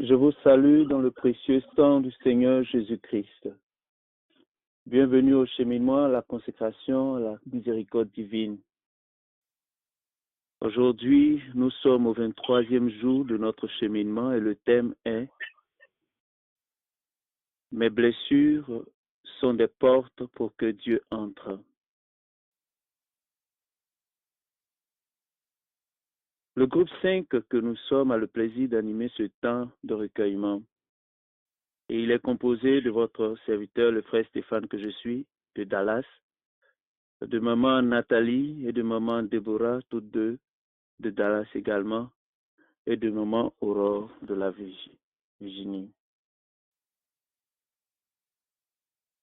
Je vous salue dans le précieux sang du Seigneur Jésus-Christ. Bienvenue au cheminement, à la consécration, à la miséricorde divine. Aujourd'hui, nous sommes au 23e jour de notre cheminement et le thème est « Mes blessures sont des portes pour que Dieu entre ». Le groupe 5 que nous sommes a le plaisir d'animer ce temps de recueillement. Et il est composé de votre serviteur, le frère Stéphane que je suis, de Dallas, de maman Nathalie et de maman Déborah, toutes deux, de Dallas également, et de maman Aurore de la Virginie.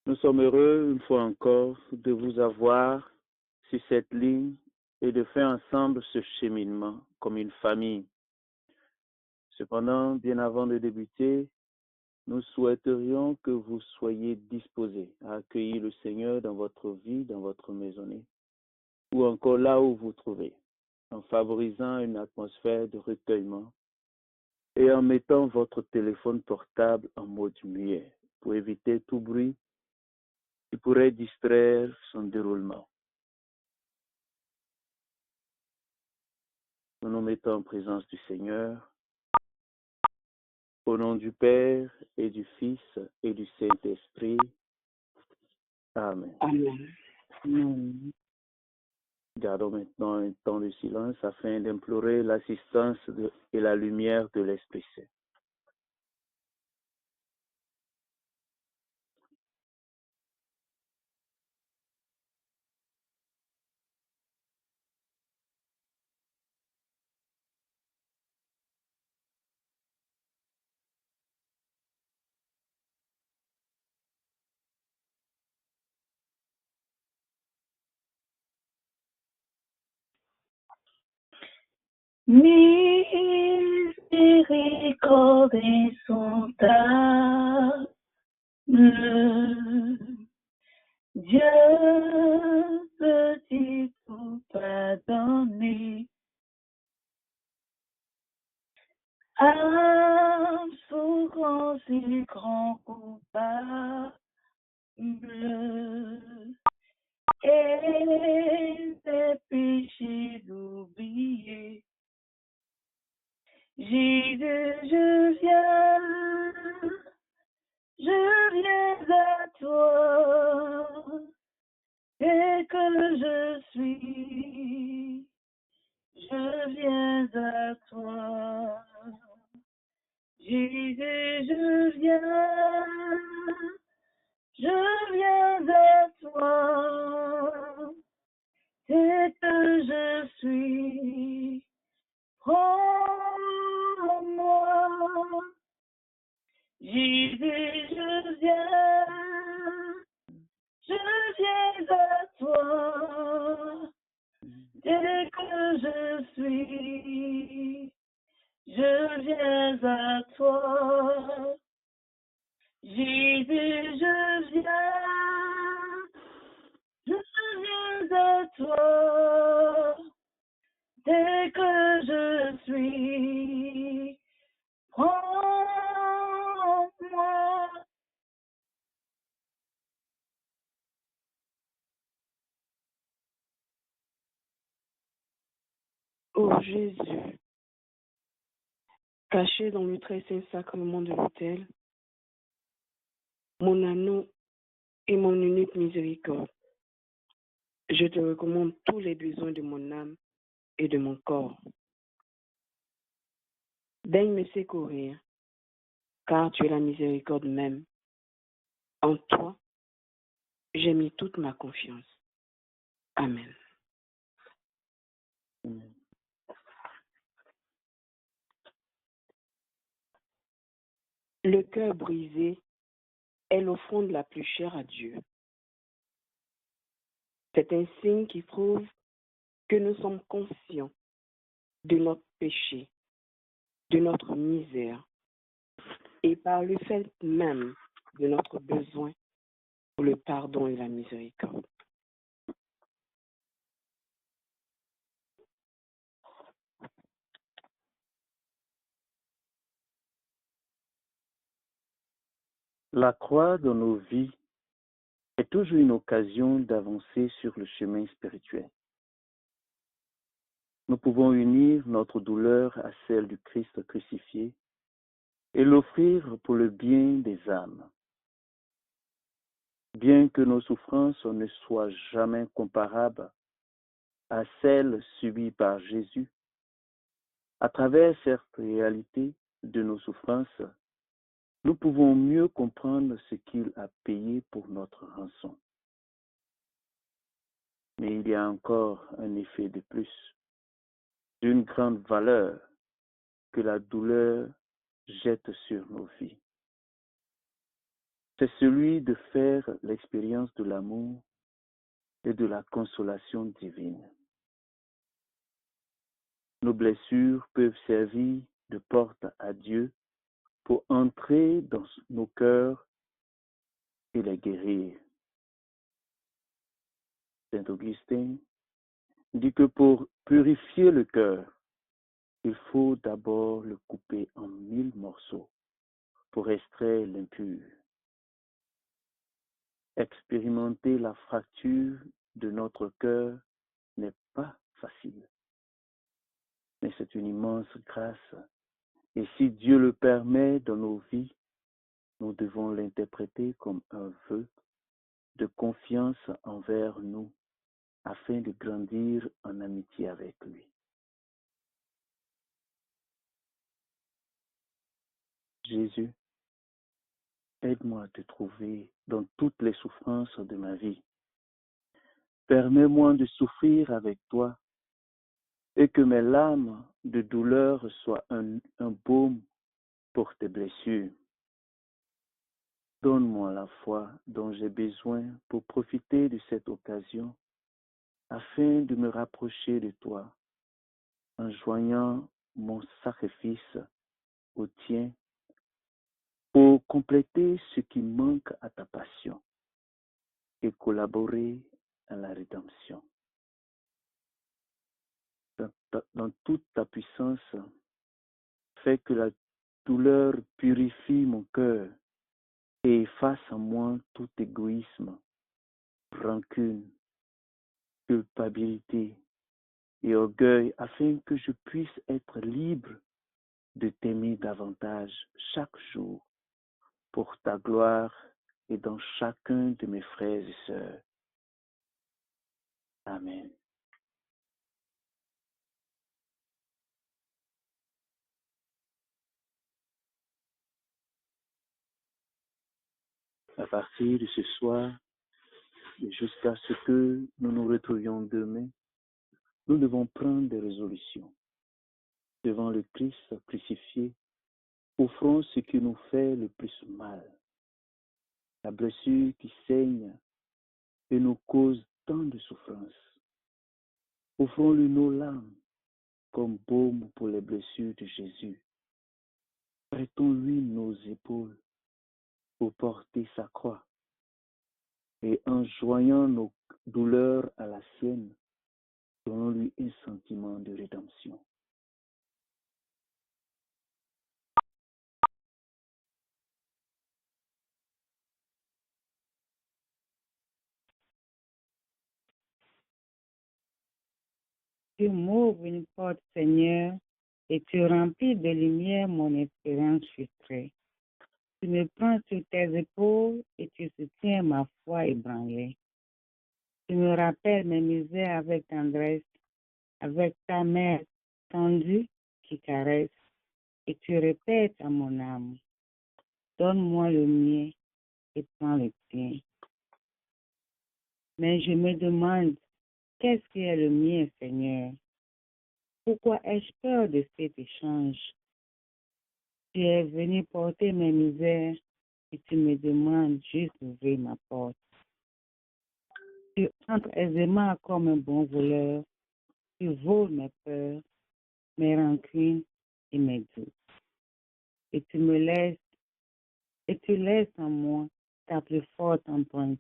Nous sommes heureux, une fois encore, de vous avoir sur cette ligne et de faire ensemble ce cheminement comme une famille. Cependant, bien avant de débuter, nous souhaiterions que vous soyez disposés à accueillir le Seigneur dans votre vie, dans votre maisonnée, ou encore là où vous vous trouvez, en favorisant une atmosphère de recueillement et en mettant votre téléphone portable en mode muet pour éviter tout bruit qui pourrait distraire son déroulement. Nous nous mettons en présence du Seigneur, au nom du Père et du Fils et du Saint-Esprit. Amen. Amen. Amen. Gardons maintenant un temps de silence afin d'implorer l'assistance et la lumière de l'Esprit Saint. Miséricordes sont tables, Dieu peut-il tout pardonner? Âme, souffrance et grand coupable, et tes péchés d'oublier. Jésus, je viens à toi, dès que je suis, je viens à toi. Jésus, je viens à toi, dès que je suis, prends-moi. Jésus, je viens à toi, dès que je suis, je viens à toi. Jésus, je viens à toi, dès que je suis, prends-moi. Ô Jésus, caché dans le très saint sacrement de l'autel, mon anneau et mon unique miséricorde, je te recommande tous les besoins de mon âme et de mon corps. Daigne me secourir, car tu es la miséricorde même. En toi, j'ai mis toute ma confiance. Amen. Amen. Le cœur brisé est l'offrande la plus chère à Dieu. C'est un signe qui prouve que nous sommes conscients de notre péché, de notre misère, et par le fait même de notre besoin pour le pardon et la miséricorde. La croix dans nos vies est toujours une occasion d'avancer sur le chemin spirituel. Nous pouvons unir notre douleur à celle du Christ crucifié et l'offrir pour le bien des âmes. Bien que nos souffrances ne soient jamais comparables à celles subies par Jésus, à travers cette réalité de nos souffrances, nous pouvons mieux comprendre ce qu'il a payé pour notre rançon. Mais il y a encore un effet de plus, d'une grande valeur que la douleur jette sur nos vies. C'est celui de faire l'expérience de l'amour et de la consolation divine. Nos blessures peuvent servir de porte à Dieu pour entrer dans nos cœurs et les guérir. Saint Augustin dit que pour purifier le cœur, il faut d'abord le couper en 1000 morceaux pour extraire l'impur. Expérimenter la fracture de notre cœur n'est pas facile, mais c'est une immense grâce. Et si Dieu le permet dans nos vies, nous devons l'interpréter comme un vœu de confiance envers nous afin de grandir en amitié avec lui. Jésus, aide-moi à te trouver dans toutes les souffrances de ma vie. Permets-moi de souffrir avec toi et que mes larmes de douleur soient un baume pour tes blessures. Donne-moi la foi dont j'ai besoin pour profiter de cette occasion afin de me rapprocher de toi en joignant mon sacrifice au tien pour compléter ce qui manque à ta passion et collaborer à la rédemption. Dans toute ta puissance, fais que la douleur purifie mon cœur et efface en moi tout égoïsme, rancune, culpabilité et orgueil, afin que je puisse être libre de t'aimer davantage chaque jour pour ta gloire et dans chacun de mes frères et sœurs. Amen. À partir de ce soir, et jusqu'à ce que nous nous retrouvions demain, nous devons prendre des résolutions. Devant le Christ crucifié, offrons ce qui nous fait le plus mal, la blessure qui saigne et nous cause tant de souffrance. Offrons-lui nos larmes comme baume pour les blessures de Jésus. Prêtons-lui nos épaules pour porter sa croix et en joignant nos douleurs à la sienne, donnons-lui un sentiment de rédemption. Tu m'ouvres une porte, Seigneur, et tu remplis de lumière mon espérance frustrée. Tu me prends sur tes épaules et tu soutiens ma foi ébranlée. Tu me rappelles mes misères avec tendresse, avec ta main tendue qui caresse, et tu répètes à mon âme, donne-moi le mien et prends le tien. Mais je me demande, qu'est-ce qui est le mien, Seigneur? Pourquoi ai-je peur de cet échange? Tu es venu porter mes misères et tu me demandes juste d'ouvrir ma porte. Tu entres aisément comme un bon voleur. Tu voles mes peurs, mes rancunes et mes doutes. Et tu laisses en moi ta plus forte empreinte,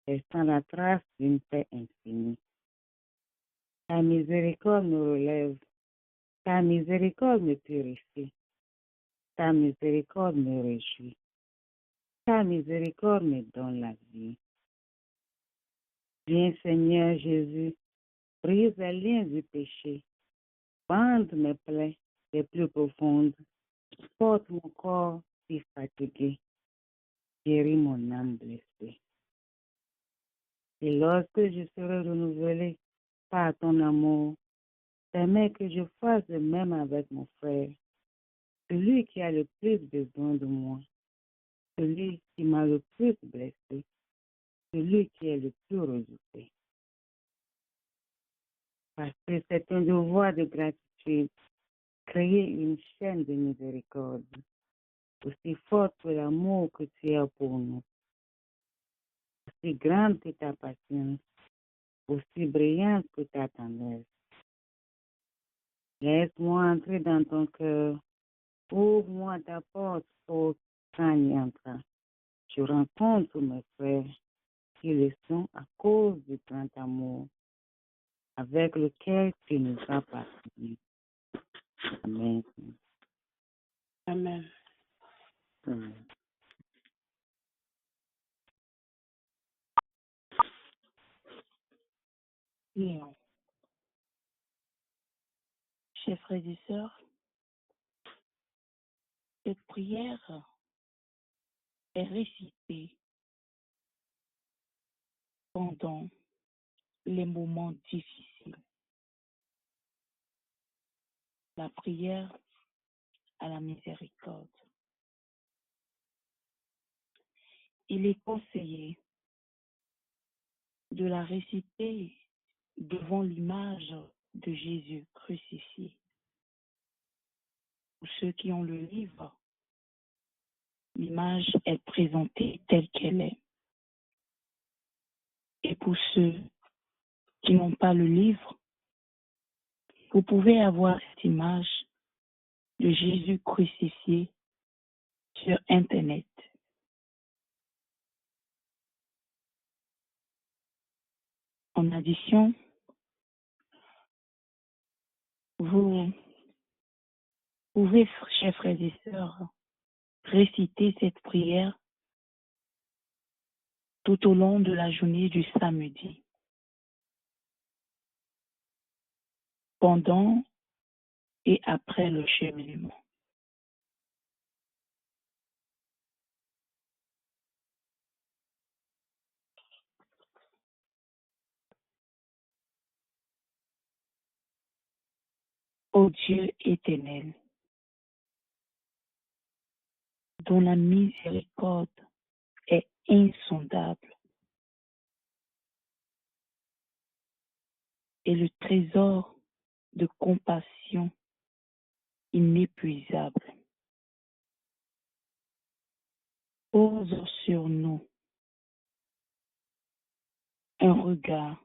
laissant la trace d'une paix infinie. Ta miséricorde me relève, ta miséricorde me purifie, ta miséricorde me réjouit. ta miséricorde me donne la vie. Viens, Seigneur Jésus, brise les liens du péché, bande mes plaies les plus profondes, porte mon corps si fatigué, guéris mon âme blessée. Et lorsque je serai renouvelé par ton amour, permets que je fasse de même avec mon frère, celui qui a le plus besoin de moi, celui qui m'a le plus blessé, celui qui est le plus redouté. Parce que c'est un devoir de gratitude, créer une chaîne de miséricorde, aussi forte que l'amour que tu as pour nous, aussi grande que ta patience, aussi brillante que ta tendresse. Laisse-moi entrer dans ton cœur, ouvre-moi ta porte pour quand y entrer. Je rencontre mes frères qui le sont à cause du grand amour avec lequel tu nous as partagé. Amen. Amen. Amen. Prions. Chers frères et sœurs, cette prière est récitée pendant les moments difficiles. La prière à la miséricorde. Il est conseillé de la réciter devant l'image de Jésus crucifié. Pour ceux qui ont le livre, l'image est présentée telle qu'elle est. Et pour ceux qui n'ont pas le livre, vous pouvez avoir cette image de Jésus crucifié sur Internet. En addition, vous pouvez, chers frères et sœurs, réciter cette prière tout au long de la journée du samedi, pendant et après le cheminement. Ô Dieu éternel, dont la miséricorde est insondable et le trésor de compassion inépuisable, pose sur nous un regard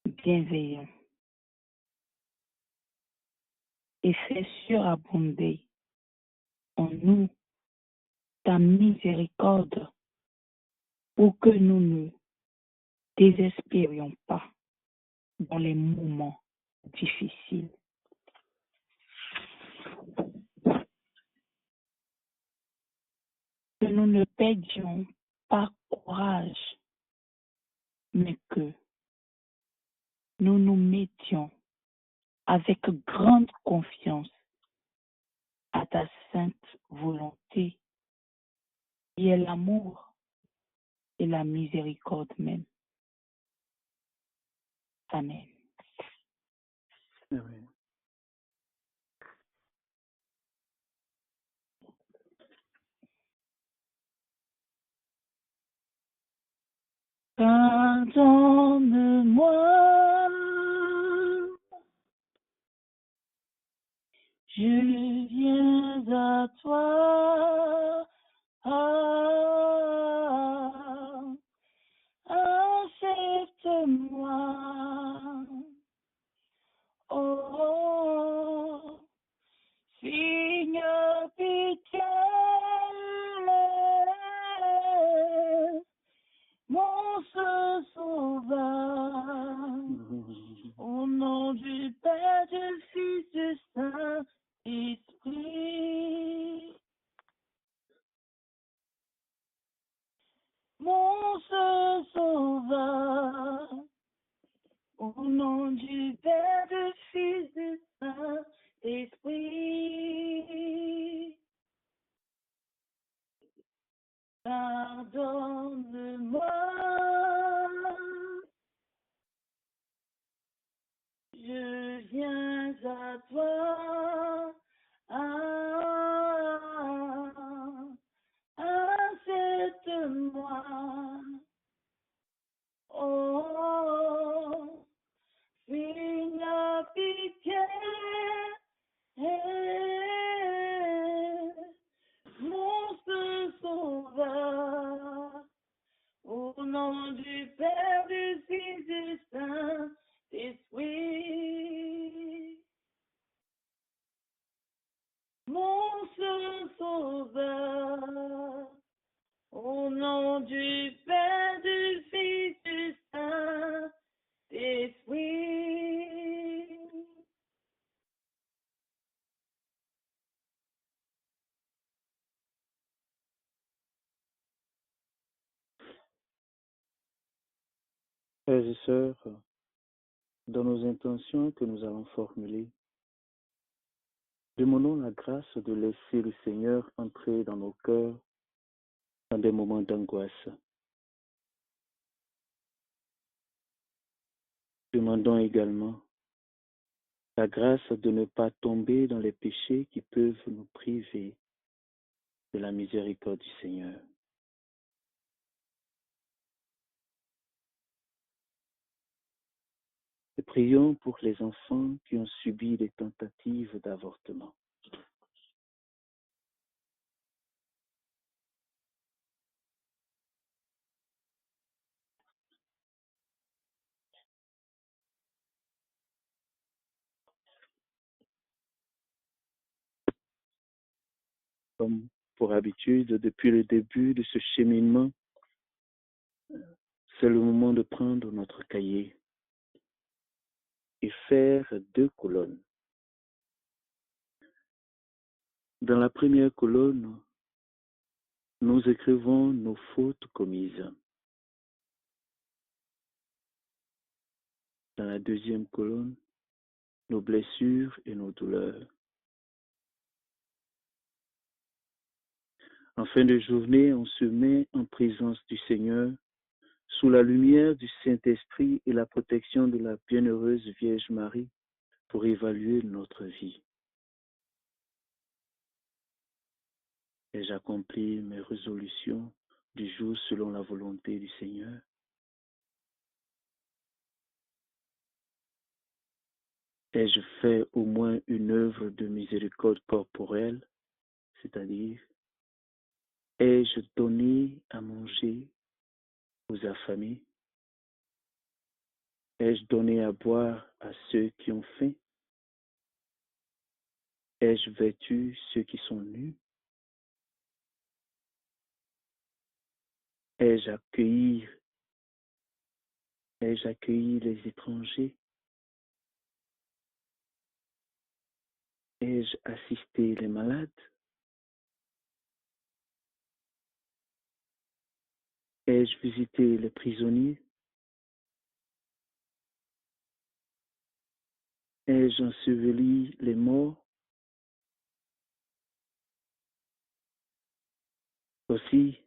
bienveillant et fais surabonder en nous ta miséricorde pour que nous ne désespérions pas dans les moments difficiles. Que nous ne perdions pas courage, mais que nous nous mettions avec grande confiance à ta sainte volonté, qui est l'amour et la miséricorde même. Amen. Amen. Pardonne-moi, je viens à toi. Accepte-moi. Oh, Seigneur, pitié, mon seul sauveur, au nom du Père, du Fils, du Saint-Esprit. Sauveur, au nom du Père, du Fils, du Saint-Esprit, pardonne-moi, je viens à toi, accepte-moi, oh, Seigneur, pitié, mon seul sauveur, au nom du Père, du Fils, du Saint-Esprit, mon seul sauveur, au nom du Père, du Fils, du Saint-Esprit. Frères et sœurs, dans nos intentions que nous allons formuler, demandons la grâce de laisser le Seigneur entrer dans nos cœurs dans des moments d'angoisse. Demandons également la grâce de ne pas tomber dans les péchés qui peuvent nous priver de la miséricorde du Seigneur. Et prions pour les enfants qui ont subi des tentatives d'avortement. Comme pour habitude, depuis le début de ce cheminement, c'est le moment de prendre notre cahier et faire 2 colonnes. Dans la première colonne, nous écrivons nos fautes commises. Dans la deuxième colonne, nos blessures et nos douleurs. En fin de journée, on se met en présence du Seigneur, sous la lumière du Saint-Esprit et la protection de la bienheureuse Vierge Marie pour évaluer notre vie. Ai-je accompli mes résolutions du jour selon la volonté du Seigneur? Ai-je fait au moins une œuvre de miséricorde corporelle, c'est-à-dire ai-je donné à manger aux affamés? Ai-je donné à boire à ceux qui ont faim? Ai-je vêtu ceux qui sont nus? Ai-je accueilli les étrangers? Ai-je assisté les malades? Ai-je visité les prisonniers? Ai-je enseveli les morts? Aussi,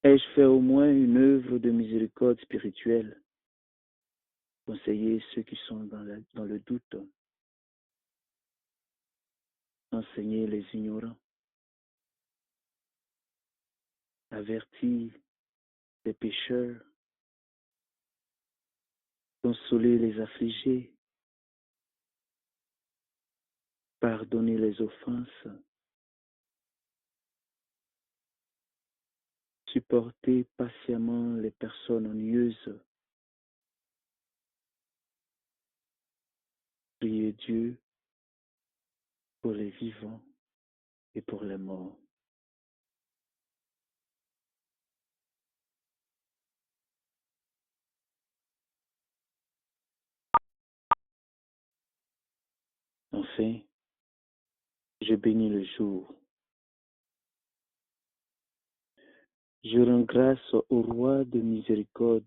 ai-je fait au moins une œuvre de miséricorde spirituelle? Conseiller ceux qui sont dans le doute, enseigner les ignorants, avertir les pécheurs, consoler les affligés, pardonner les offenses, supporter patiemment les personnes ennuyeuses, prier Dieu pour les vivants et pour les morts. Enfin, je bénis le jour. Je rends grâce au roi de miséricorde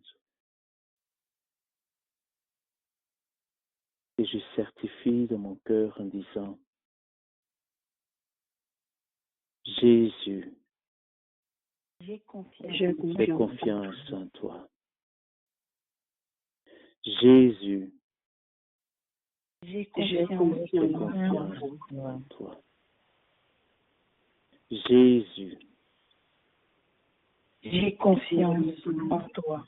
et je certifie de mon cœur en disant, Jésus, J'ai confiance. J'ai j'ai confiance en toi. Jésus, J'ai J'ai confiance. j'ai confiance confiance en toi. Jésus, J'ai confiance en toi.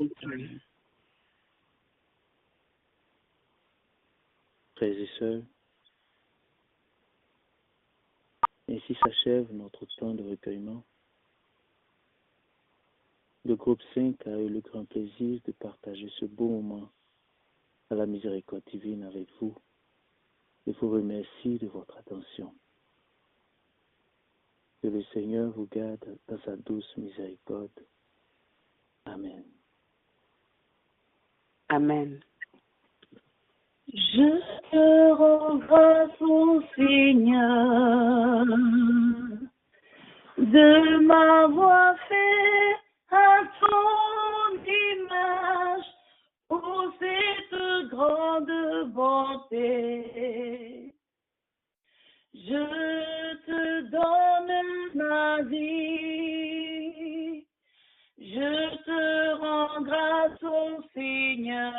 frères et sœurs, ainsi s'achève notre temps de recueillement. Le groupe 5 a eu le grand plaisir de partager ce beau moment à la miséricorde divine avec vous et vous remercie de votre attention. Que le Seigneur vous garde dans sa douce miséricorde. Amen. Amen. Je te rends grâce au Seigneur de m'avoir fait à ton image pour cette grande bonté. Je te donne ma vie. Je te rends grâce au Seigneur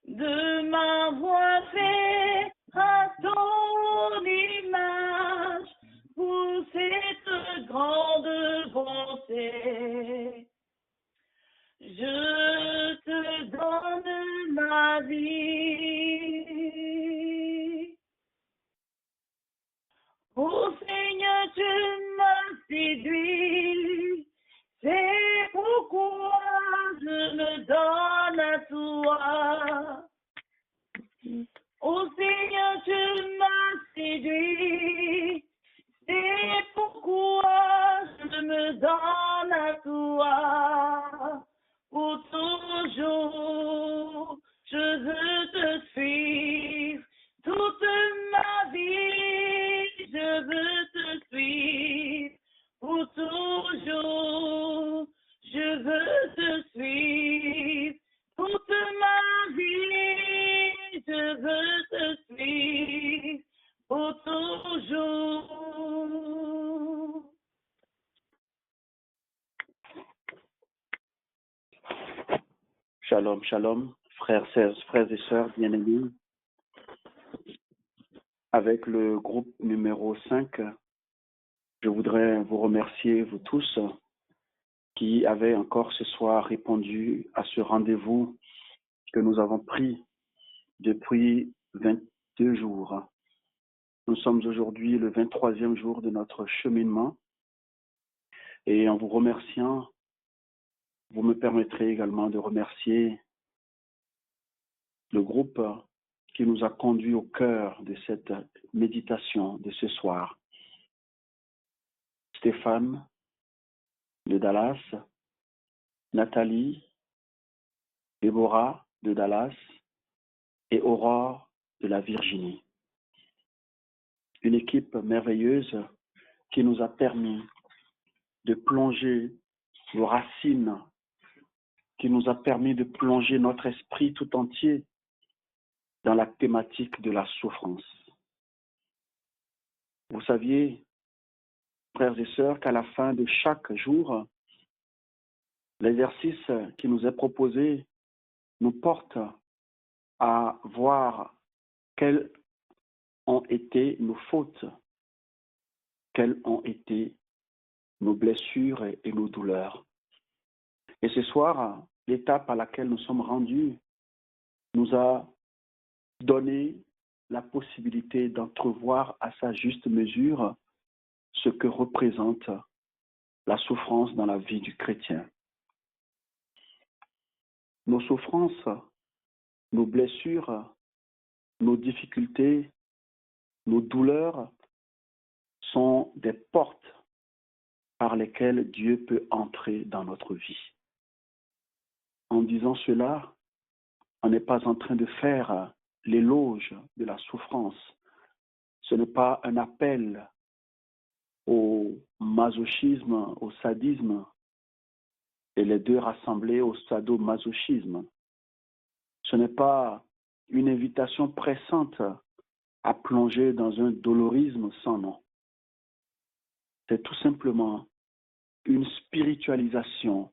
de m'avoir fait à ton image pour cette grande bonté. Je te donne ma vie. Ô Seigneur, tu m'as séduit, c'est pourquoi je me donne à toi. Ô Seigneur, tu m'as séduit, c'est pourquoi je me donne à toi. Pour toujours, je veux te suivre toute ma vie, je veux te suivre. Pour toujours, je veux te suivre toute ma vie, je veux te suivre pour toujours. Shalom, shalom, frères et sœurs bien-aimés. Avec le groupe numéro 5, je voudrais vous remercier, vous tous, qui avez encore ce soir répondu à ce rendez-vous que nous avons pris depuis 22 jours. Nous sommes aujourd'hui le 23e jour de notre cheminement et en vous remerciant, vous me permettrez également de remercier le groupe qui nous a conduits au cœur de cette méditation de ce soir. Stéphane de Dallas, Nathalie, Déborah de Dallas et Aurore de la Virginie. Une équipe merveilleuse qui nous a permis de plonger nos racines, qui nous a permis de plonger notre esprit tout entier dans la thématique de la souffrance. Vous saviez, frères et sœurs, qu'à la fin de chaque jour, l'exercice qui nous est proposé nous porte à voir quelles ont été nos fautes, quelles ont été nos blessures et nos douleurs. Et ce soir, l'étape à laquelle nous sommes rendus nous a donné la possibilité d'entrevoir à sa juste mesure ce que représente la souffrance dans la vie du chrétien. Nos souffrances, nos blessures, nos difficultés, nos douleurs sont des portes par lesquelles Dieu peut entrer dans notre vie. En disant cela, on n'est pas en train de faire l'éloge de la souffrance. Ce n'est pas un appel au masochisme, au sadisme, et les deux rassemblés au sadomasochisme. Ce n'est pas une invitation pressante à plonger dans un dolorisme sans nom. C'est tout simplement une spiritualisation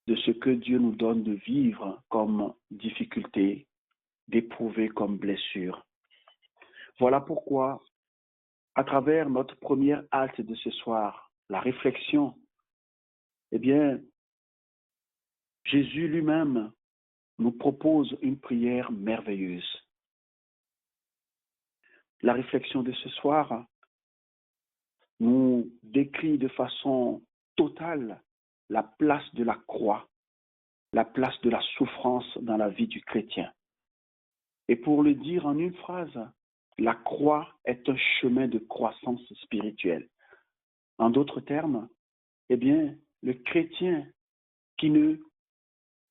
de ce que Dieu nous donne de vivre comme difficulté, d'éprouver comme blessure. Voilà pourquoi, à travers notre première halte de ce soir, la réflexion, eh bien, Jésus lui-même nous propose une prière merveilleuse. La réflexion de ce soir nous décrit de façon totale la place de la croix, la place de la souffrance dans la vie du chrétien. Et pour le dire en une phrase, la croix est un chemin de croissance spirituelle. En d'autres termes, eh bien, le chrétien qui ne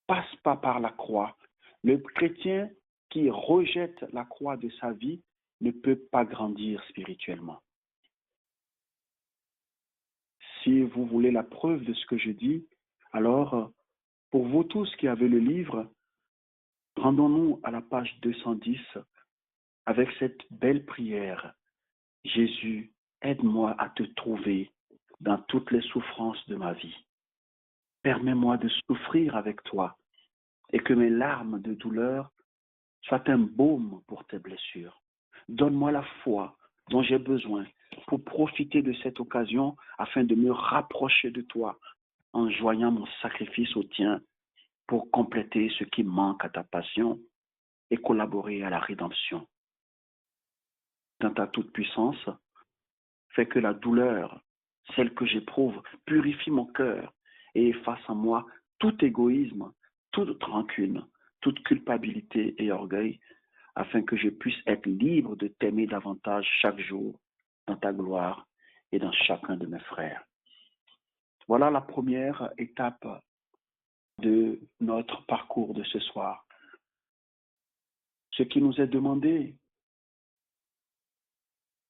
passe pas par la croix, le chrétien qui rejette la croix de sa vie ne peut pas grandir spirituellement. Si vous voulez la preuve de ce que je dis, alors pour vous tous qui avez le livre, rendons-nous à la page 210 avec cette belle prière. Jésus, aide-moi à te trouver dans toutes les souffrances de ma vie. Permets-moi de souffrir avec toi et que mes larmes de douleur soient un baume pour tes blessures. Donne-moi la foi dont j'ai besoin pour profiter de cette occasion afin de me rapprocher de toi en joignant mon sacrifice au tien pour compléter ce qui manque à ta passion et collaborer à la rédemption. Dans ta toute-puissance, fais que la douleur, celle que j'éprouve, purifie mon cœur et efface en moi tout égoïsme, toute rancune, toute culpabilité et orgueil, afin que je puisse être libre de t'aimer davantage chaque jour dans ta gloire et dans chacun de mes frères. Voilà la première étape de notre parcours de ce soir. Ce qui nous est demandé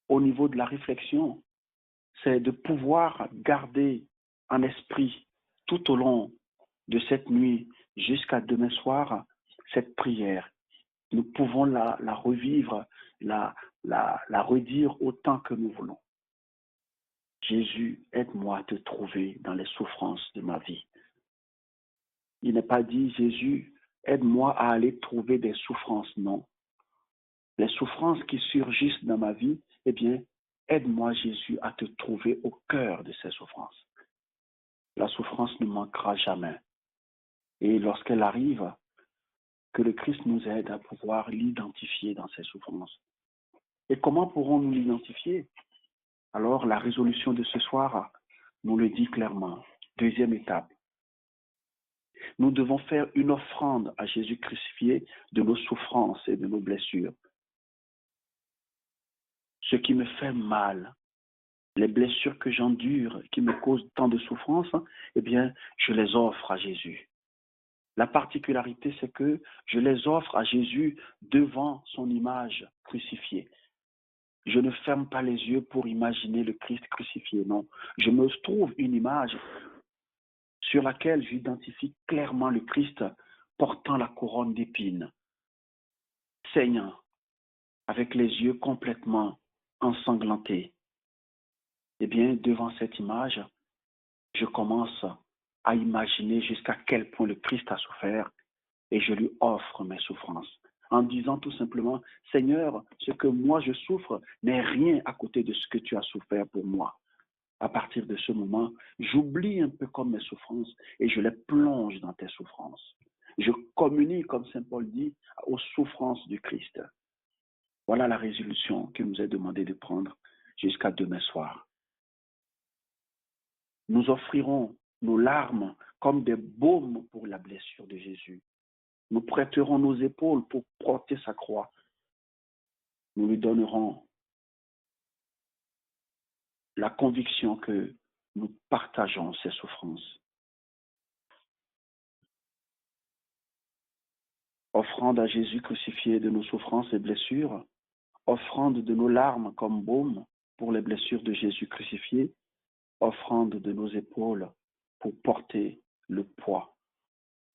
au niveau de la réflexion, c'est de pouvoir garder en esprit tout au long de cette nuit jusqu'à demain soir cette prière. Nous pouvons la revivre, la redire autant que nous voulons. Jésus, aide-moi à te trouver dans les souffrances de ma vie. Il n'est pas dit, Jésus, aide-moi à aller trouver des souffrances, non. Les souffrances qui surgissent dans ma vie, eh bien, aide-moi, Jésus, à te trouver au cœur de ces souffrances. La souffrance ne manquera jamais. Et lorsqu'elle arrive, que le Christ nous aide à pouvoir l'identifier dans ces souffrances. Et comment pourrons-nous l'identifier? Alors, la résolution de ce soir nous le dit clairement. Deuxième étape. Nous devons faire une offrande à Jésus crucifié de nos souffrances et de nos blessures. Ce qui me fait mal, les blessures que j'endure, qui me causent tant de souffrance, eh bien, je les offre à Jésus. La particularité, c'est que je les offre à Jésus devant son image crucifiée. Je ne ferme pas les yeux pour imaginer le Christ crucifié, non. Je me trouve une image sur laquelle j'identifie clairement le Christ portant la couronne d'épines, saignant, avec les yeux complètement ensanglantés. Eh bien, devant cette image, je commence à imaginer jusqu'à quel point le Christ a souffert et je lui offre mes souffrances en disant tout simplement, Seigneur, ce que moi je souffre n'est rien à côté de ce que tu as souffert pour moi. À partir de ce moment, j'oublie un peu comme mes souffrances et je les plonge dans tes souffrances. Je communie, comme Saint Paul dit, aux souffrances du Christ. Voilà la résolution qu'il nous est demandé de prendre jusqu'à demain soir. Nous offrirons nos larmes comme des baumes pour la blessure de Jésus. Nous prêterons nos épaules pour porter sa croix. Nous lui donnerons la conviction que nous partageons ses souffrances. Offrande à Jésus crucifié de nos souffrances et blessures, offrande de nos larmes comme baume, pour les blessures de Jésus crucifié, offrande de nos épaules pour porter le poids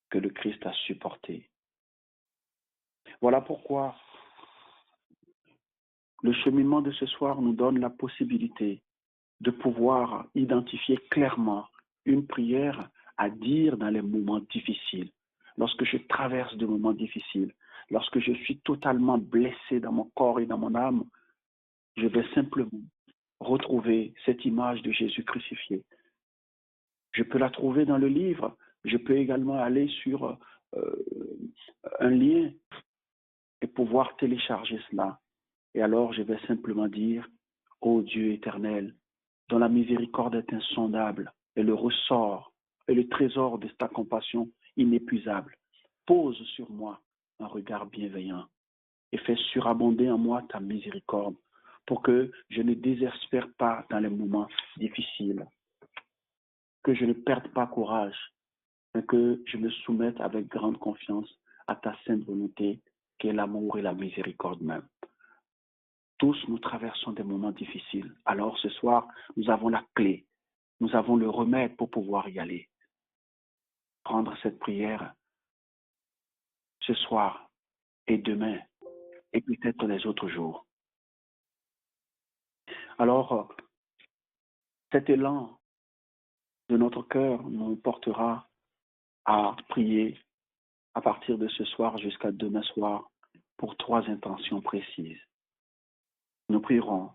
que le Christ a supporté. Voilà pourquoi le cheminement de ce soir nous donne la possibilité de pouvoir identifier clairement une prière à dire dans les moments difficiles. Lorsque je traverse des moments difficiles, lorsque je suis totalement blessé dans mon corps et dans mon âme, je vais simplement retrouver cette image de Jésus crucifié. Je peux la trouver dans le livre, je peux également aller sur un lien et pouvoir télécharger cela. Et alors je vais simplement dire, ô Dieu éternel, dont la miséricorde est insondable et le ressort et le trésor de ta compassion inépuisable, pose sur moi un regard bienveillant et fais surabonder en moi ta miséricorde pour que je ne désespère pas dans les moments difficiles, que je ne perde pas courage, mais que je me soumette avec grande confiance à ta sainte volonté qui est l'amour et la miséricorde même. Tous nous traversons des moments difficiles. Alors ce soir, nous avons la clé, nous avons le remède pour pouvoir y aller. Prendre cette prière ce soir et demain et peut-être les autres jours. Alors, cet élan de notre cœur nous portera à prier à partir de ce soir jusqu'à demain soir pour 3 intentions précises. Nous prierons,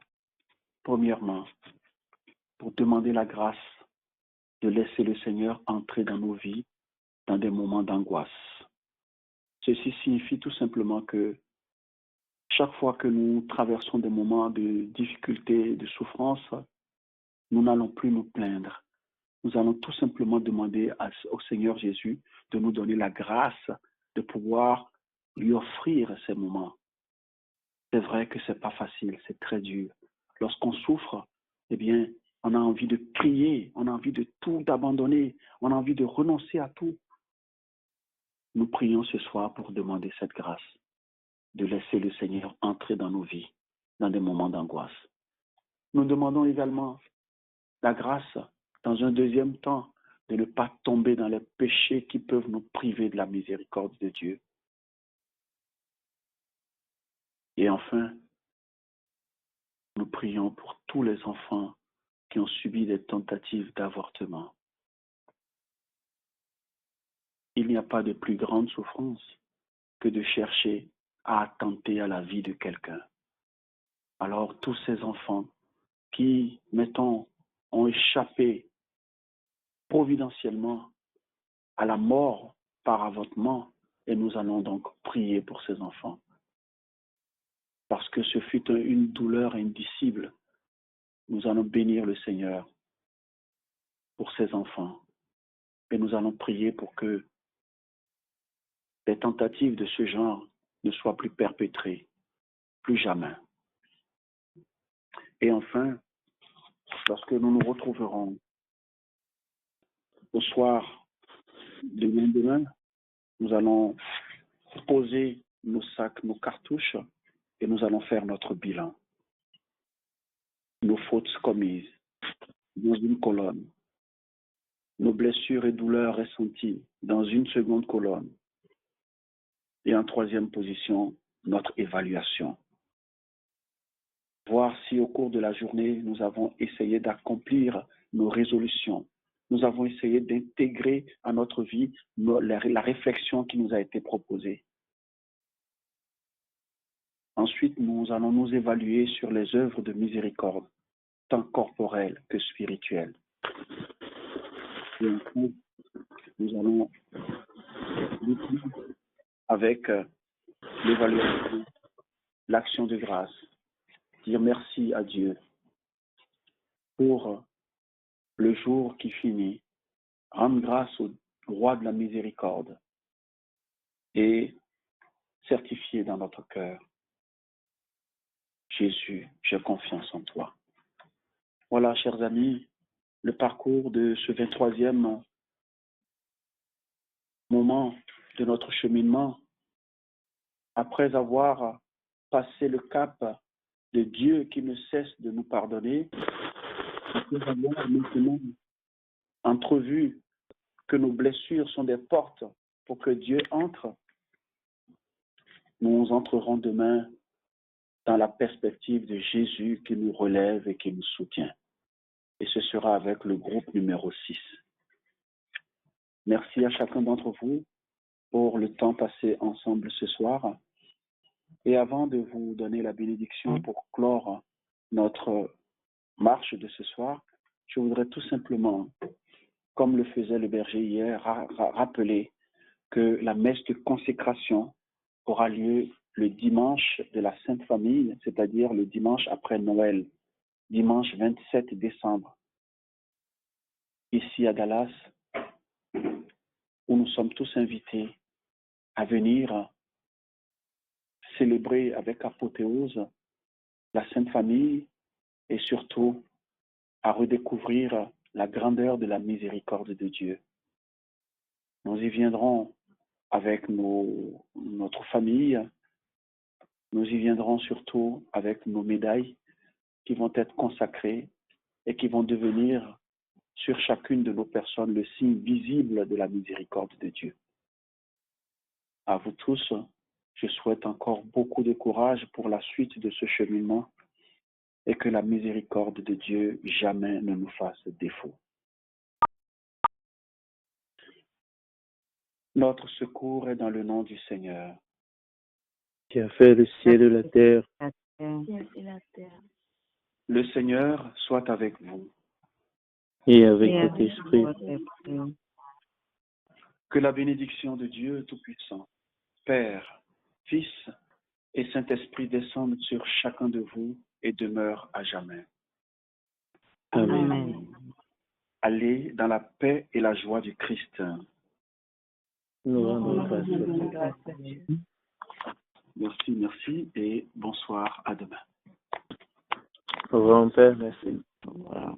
premièrement, pour demander la grâce de laisser le Seigneur entrer dans nos vies dans des moments d'angoisse. Ceci signifie tout simplement que chaque fois que nous traversons des moments de difficulté, de souffrance, nous n'allons plus nous plaindre. Nous allons tout simplement demander au Seigneur Jésus de nous donner la grâce de pouvoir lui offrir ces moments. C'est vrai que ce n'est pas facile, c'est très dur. Lorsqu'on souffre, eh bien, on a envie de crier, on a envie de tout abandonner, on a envie de renoncer à tout. Nous prions ce soir pour demander cette grâce, de laisser le Seigneur entrer dans nos vies, dans des moments d'angoisse. Nous demandons également la grâce, dans un deuxième temps, de ne pas tomber dans les péchés qui peuvent nous priver de la miséricorde de Dieu. Et enfin, nous prions pour tous les enfants qui ont subi des tentatives d'avortement. Il n'y a pas de plus grande souffrance que de chercher à attenter à la vie de quelqu'un. Alors tous ces enfants qui, mettons, ont échappé providentiellement à la mort par avortement, et nous allons donc prier pour ces enfants. Parce que ce fut une douleur indicible, nous allons bénir le Seigneur pour ces enfants. Et nous allons prier pour que les tentatives de ce genre ne soient plus perpétrées, plus jamais. Et enfin, lorsque nous nous retrouverons au soir de lendemain, nous allons poser nos sacs, nos cartouches, et nous allons faire notre bilan. Nos fautes commises dans une colonne, nos blessures et douleurs ressenties dans une seconde colonne, et en troisième position, notre évaluation. Voir si au cours de la journée, nous avons essayé d'accomplir nos résolutions. Nous avons essayé d'intégrer à notre vie la réflexion qui nous a été proposée. Ensuite, nous allons nous évaluer sur les œuvres de miséricorde, tant corporelles que spirituelles. Et enfin, nous allons avec l'évaluation, l'action de grâce, dire merci à Dieu pour le jour qui finit, rendre grâce au roi de la miséricorde et certifier dans notre cœur, Jésus, j'ai confiance en toi. Voilà, chers amis, le parcours de ce 23e moment de notre cheminement. Après avoir passé le cap de Dieu qui ne cesse de nous pardonner, nous avons maintenant entrevu que nos blessures sont des portes pour que Dieu entre. Nous entrerons demain dans la perspective de Jésus qui nous relève et qui nous soutient. Et ce sera avec le groupe numéro 6. Merci à chacun d'entre vous pour le temps passé ensemble ce soir. Et avant de vous donner la bénédiction pour clore notre marche de ce soir, je voudrais tout simplement, comme le faisait le berger hier, rappeler que la messe de consécration aura lieu le dimanche de la Sainte Famille, c'est-à-dire le dimanche après Noël, dimanche 27 décembre, ici à Dallas, où nous sommes tous invités à venir célébrer avec apothéose la Sainte Famille et surtout à redécouvrir la grandeur de la miséricorde de Dieu. Nous y viendrons avec notre famille, nous y viendrons surtout avec nos médailles qui vont être consacrées et qui vont devenir sur chacune de nos personnes le signe visible de la miséricorde de Dieu. À vous tous, je souhaite encore beaucoup de courage pour la suite de ce cheminement et que la miséricorde de Dieu jamais ne nous fasse défaut. Notre secours est dans le nom du Seigneur, qui a fait le ciel et la terre. Le Seigneur soit avec vous. Et avec votre esprit. Que la bénédiction de Dieu Tout-Puissant, Père, Fils et Saint-Esprit descendent sur chacun de vous et demeure à jamais. Amen. Allez dans la paix et la joie du Christ. Nous rendons grâce à Dieu. Merci et bonsoir, à demain. Au revoir, Père, merci. Au revoir.